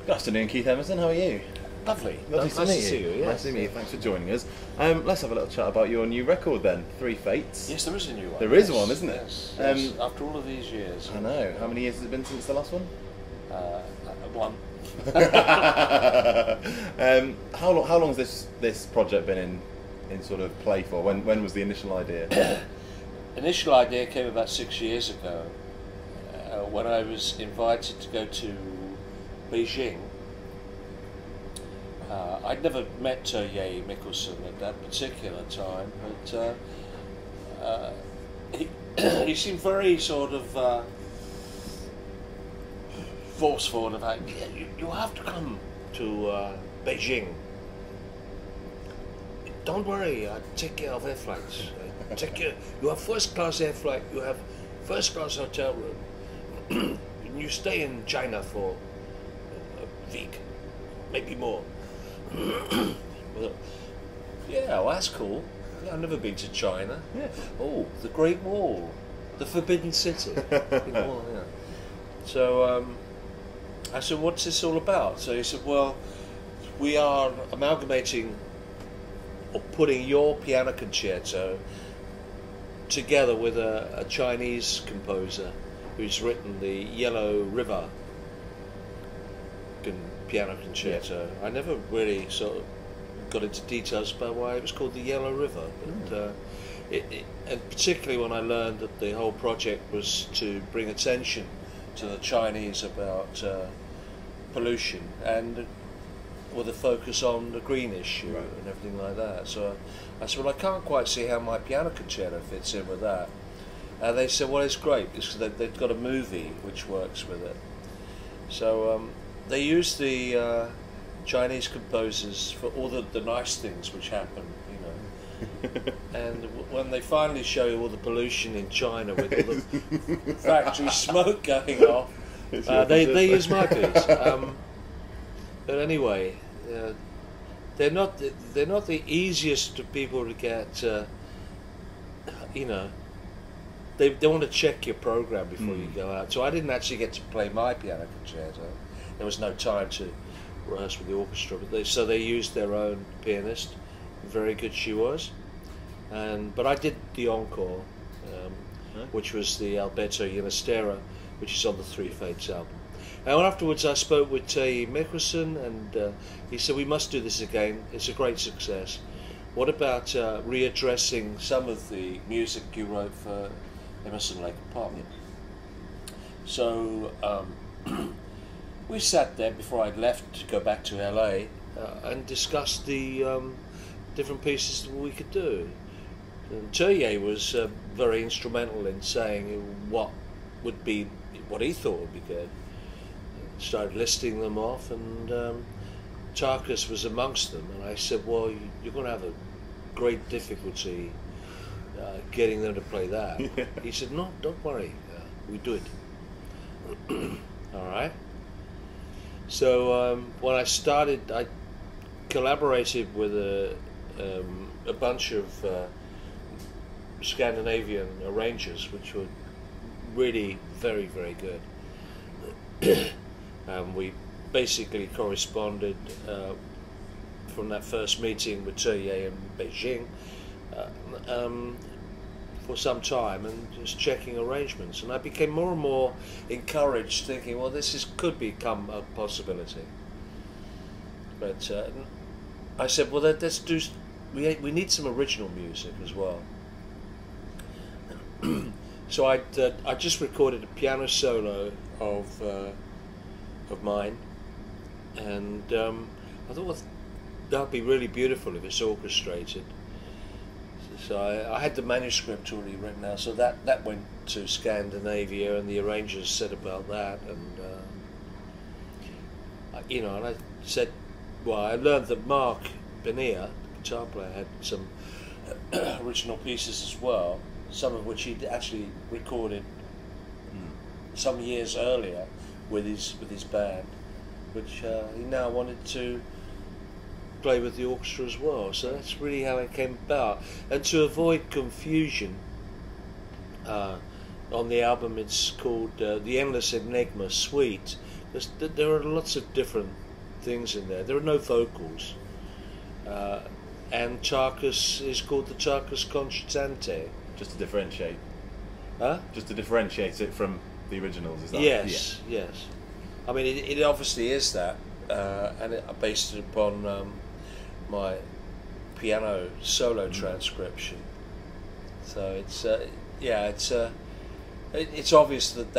Good afternoon, Keith Emerson. How are you? Lovely. Lovely Nice to meet you. see you. Yes. Nice to meet you. Thanks for joining us. Let's have a little chat about your new record then, Three Fates. Yes, there is a new one. There is one, isn't it? Yes. After all of these years. I know. How many years has it been since the last one? One. How long has this project been in sort of play for? When was the initial idea? Initial idea came about 6 years ago, when I was invited to go to Beijing. I'd never met Emerson at that particular time, but he seemed very sort of forceful about, yeah, you have to come to Beijing. Don't worry, I take care of air flights. You have first class air flight, you have first class hotel room. You stay in China for a week, maybe more. Well, yeah, well, that's cool. Yeah, I've never been to China. Yeah. Oh, the Great Wall, the Forbidden City. Yeah. So I said, what's this all about? So he said, well, we are amalgamating or putting your piano concerto together with a Chinese composer who's written the Yellow River piano concerto. I never really sort of got into details about why it was called the Yellow River, but and particularly when I learned that the whole project was to bring attention to the Chinese about pollution and with a focus on the green issue and everything like that. So I said, well, I can't quite see how my piano concerto fits in with that. And they said, well, it's great because they've got a movie which works with it. So they use the Chinese composers for all the nice things which happen, you know. And when they finally show you all the pollution in China with all the factory smoke going off, they use my piece. But anyway, they're not the easiest of people to get. You know, they want to check your program before you go out. So I didn't actually get to play my piano concerto. There was no time to rehearse with the orchestra, but so they used their own pianist. Very good she was, but I did the encore, which was the Alberto Ginastera, which is on the Three Fates album. And afterwards I spoke with Emerson, and he said, we must do this again, it's a great success. What about readdressing some of the music you wrote for Emerson, Lake and Palm? So we sat there before I'd left to go back to LA and discussed the different pieces that we could do. And Terje was very instrumental in saying what he thought would be good. Started listing them off, and Tarkus was amongst them. And I said, well, you're going to have a great difficulty getting them to play that. Yeah. He said, no, don't worry, we do it. All right. So when I started, I collaborated with a bunch of Scandinavian arrangers, which were really very, very good. We basically corresponded from that first meeting with Terje in Beijing for some time, and just checking arrangements. And I became more and more encouraged, thinking, well, could become a possibility. But I said, well, let's do. We need some original music as well. So I just recorded a piano solo of mine, and I thought, well, that'd be really beautiful if it's orchestrated. So I had the manuscript already written out, so that went to Scandinavia, and the arrangers said about that, and you know, and I said, well, I learned that Mark Benier, the guitar player, had some original pieces as well, some of which he'd actually recorded some years earlier with his band, which he now wanted to play with the orchestra as well. So that's really how it came about. And to avoid confusion, on the album it's called The Endless Enigma Suite, There are lots of different things in there. There are no vocals, and Charcas is called the Charcas Concertante. Just to differentiate. Huh? Just to differentiate it from the originals, is that? Yes, yes. I mean, it obviously is that, and I based it upon my piano solo transcription. So it's obvious that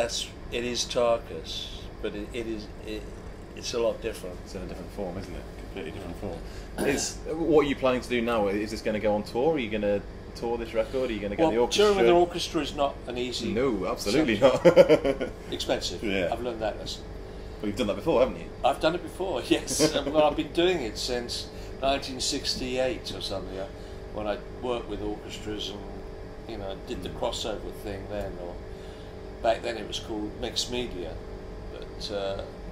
it is Tarkus, but it's a lot different. It's in a different form, isn't it? Completely different form. What are you planning to do now? Is this going to go on tour? Are you going to tour this record? Are you going to get the orchestra? Touring with an orchestra is not an easy. No, absolutely not. Expensive. Yeah. I've learned that lesson. Well, you've done that before, haven't you? I've done it before. Yes. Well, I've been doing it since 1968 or something. When I worked with orchestras and did the crossover thing then, or back then it was called mixed media. But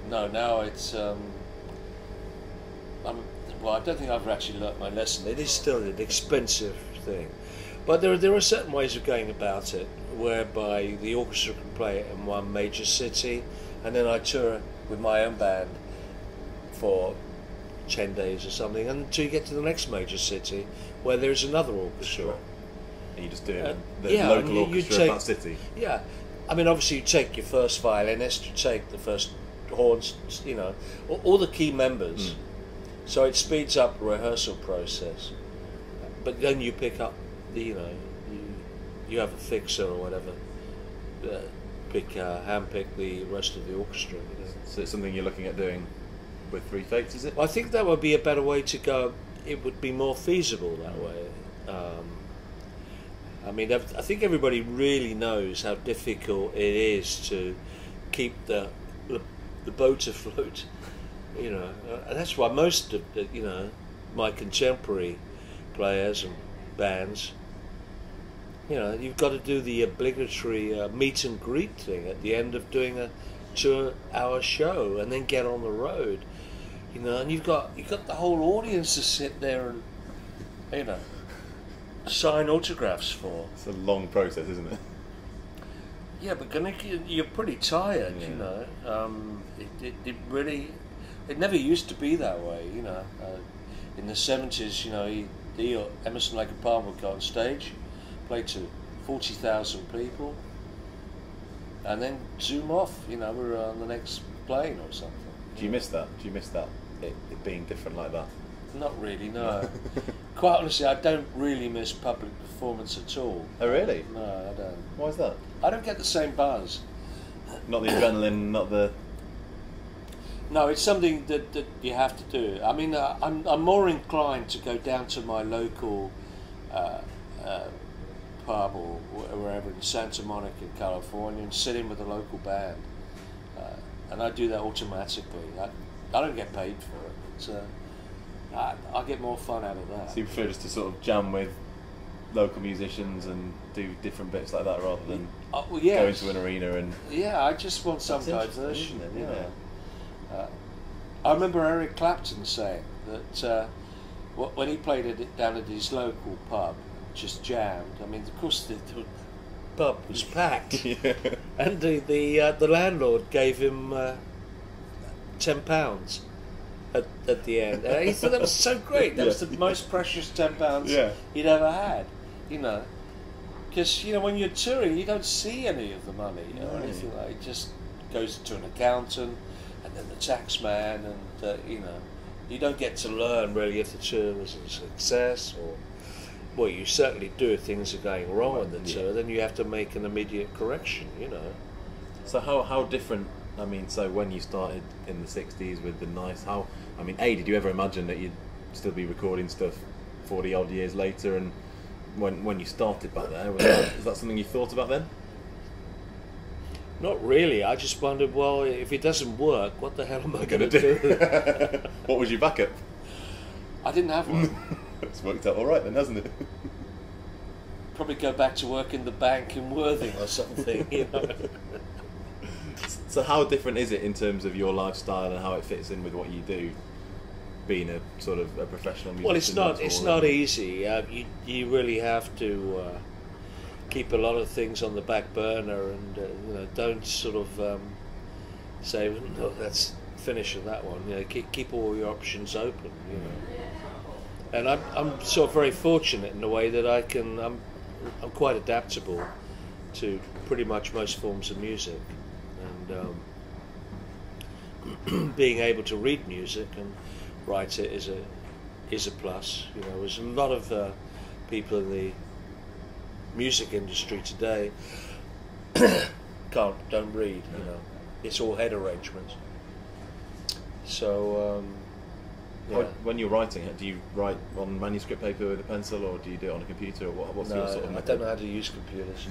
no, now it's. I don't think I've actually learnt my lesson. It is still an expensive thing, but there are certain ways of going about it, whereby the orchestra can play it in one major city, and then I tour with my own band for 10 days or something, until you get to the next major city where there's another orchestra. Sure. And you just do it the yeah, local you orchestra take, of that city. Yeah, I mean, obviously you take your first violinist, you take the first horns, all the key members. So it speeds up the rehearsal process. But then you pick up you have a fixer or whatever, handpick the rest of the orchestra. So it's something you're looking at doing with Three Fates, is it? Well, I think that would be a better way to go. It would be more feasible that way. I mean, I think everybody really knows how difficult it is to keep the boat afloat. And that's why most of my contemporary players and bands, you've got to do the obligatory meet and greet thing at the end of doing a 2-hour show, and then get on the road, and you've got the whole audience to sit there and sign autographs for. It's a long process, isn't it? Yeah, but you're pretty tired, It really. It never used to be that way, in the 70s, Emerson, Lake and Palmer would go on stage, play to 40,000 people, and then zoom off. We're on the next plane or something. Do you miss that? It being different like that? Not really, no. Quite honestly, I don't really miss public performance at all. Oh, really? No, I don't. Why is that? I don't get the same buzz. Not the adrenaline, not the... No, it's something that you have to do. I mean, I'm more inclined to go down to my local pub or wherever in Santa Monica, California, and sit in with a local band. And I do that automatically. I don't get paid for it. So I get more fun out of that. So you prefer just to sort of jam with local musicians and do different bits like that rather than go into an arena and... Yeah, I just want some diversion. I remember Eric Clapton saying that when he played it down at his local pub, just jammed. I mean, of course the pub was packed, and the landlord gave him £10 at the end. He thought that was so great. That was the most precious £10 he'd ever had. Because when you're touring, you don't see any of the money or anything like. It just goes to an accountant and then the tax man, and you don't get to learn really if the tour was a success or. Well, you certainly do if things are going wrong on the tour. Then you have to make an immediate correction. So how different? I mean, so when you started in the '60s with the Nice, did you ever imagine that you'd still be recording stuff 40 odd years later? And when you started back there, was that something you thought about then? Not really. I just wondered, well, if it doesn't work, what the hell am I going to do? What was your backup? I didn't have one. It's worked out all right then, hasn't it? Probably go back to work in the bank in Worthing or something. So how different is it in terms of your lifestyle and how it fits in with what you do, being a sort of a professional musician? Well, it's not easy. You really have to keep a lot of things on the back burner, and don't sort of say, look, let's finish with that one. You know, keep all your options open. You know, and I'm sort of very fortunate in the way that I'm quite adaptable to pretty much most forms of music, and being able to read music and write it is a plus. You know, there's a lot of people in the music industry today don't read. You know, it's all head arrangements. So yeah. When you're writing it, do you write on manuscript paper with a pencil, or do you do it on a computer, or what's your sort of method? I don't know how to use computers.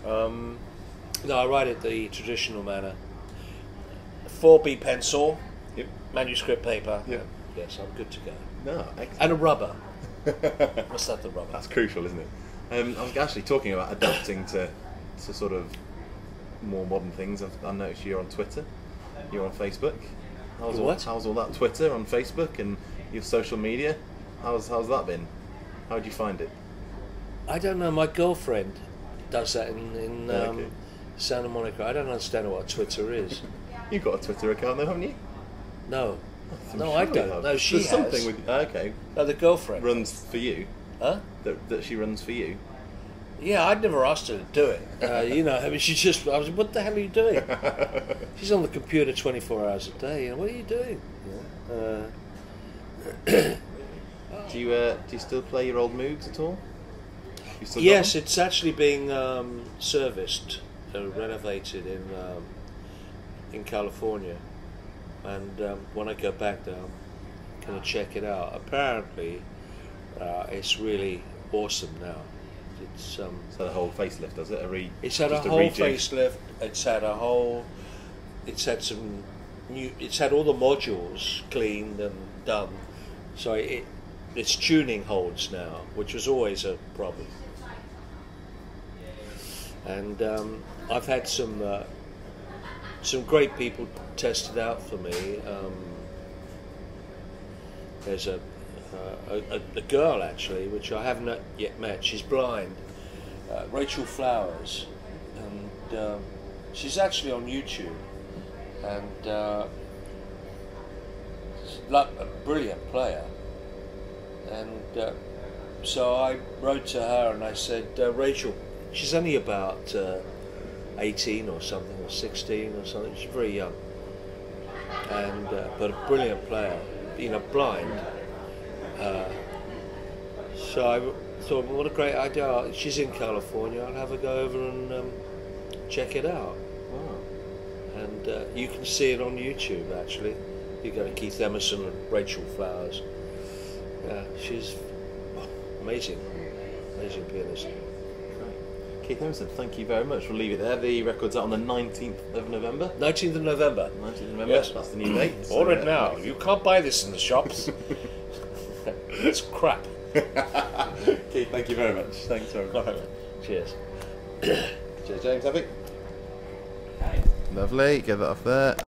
No, I write it the traditional manner. 4B pencil, Yep. manuscript paper. Yep. Yes, I'm good to go. No, excellent. And a rubber. Must have the rubber. That's crucial, isn't it? I was actually talking about adapting to sort of more modern things. I noticed you're on Twitter, you're on Facebook. How's all that Twitter, on Facebook, and your social media? How's that been? How did you find it? I don't know. My girlfriend does that in Okay. Santa Monica. I don't understand what Twitter is. You've got a Twitter account though, haven't you? No. I'm No, sure I you don't. have. No, she There's has. something with okay. No, the girlfriend. Runs for you. Huh? That she runs for you. Yeah, I'd never asked her to do it. You know, I mean, I was, what the hell are you doing? She's on the computer 24 hours a day. You know, what are you doing? Do you still play your old Moogs at all? You still got Yes, them? it's actually being serviced, renovated in California, and when I go back there, I'm going to check it out. Apparently, it's really awesome now. It's So the whole facelift, does it? it's had a just whole rejig? facelift. It's had some new. It's had all the modules cleaned and done. So its tuning holds now, which was always a problem. And I've had some great people test it out for me. There's a girl actually, which I haven't yet met. She's blind, Rachel Flowers, and she's actually on YouTube, and she's a brilliant player. And so I wrote to her and I said, Rachel, she's only about 18 or something, or 16 or something. She's very young, and but a brilliant player. You know, blind. So I thought, what a great idea. She's in California. I'll have her go over and check it out. Wow. And you can see it on YouTube, actually. You go to Keith Emerson and Rachel Flowers. Yeah, she's amazing pianist. Great. Keith Emerson, thank you very much. We'll leave it there. The record's out on the 19th of November. 19th of November. 19th of November. Yes. That's the new date. Order it now. You can't buy this in the shops. It's crap. Keith, thank you very much. Thanks very much. Cheers. Cheers, James. Have it. Lovely. Get that off there.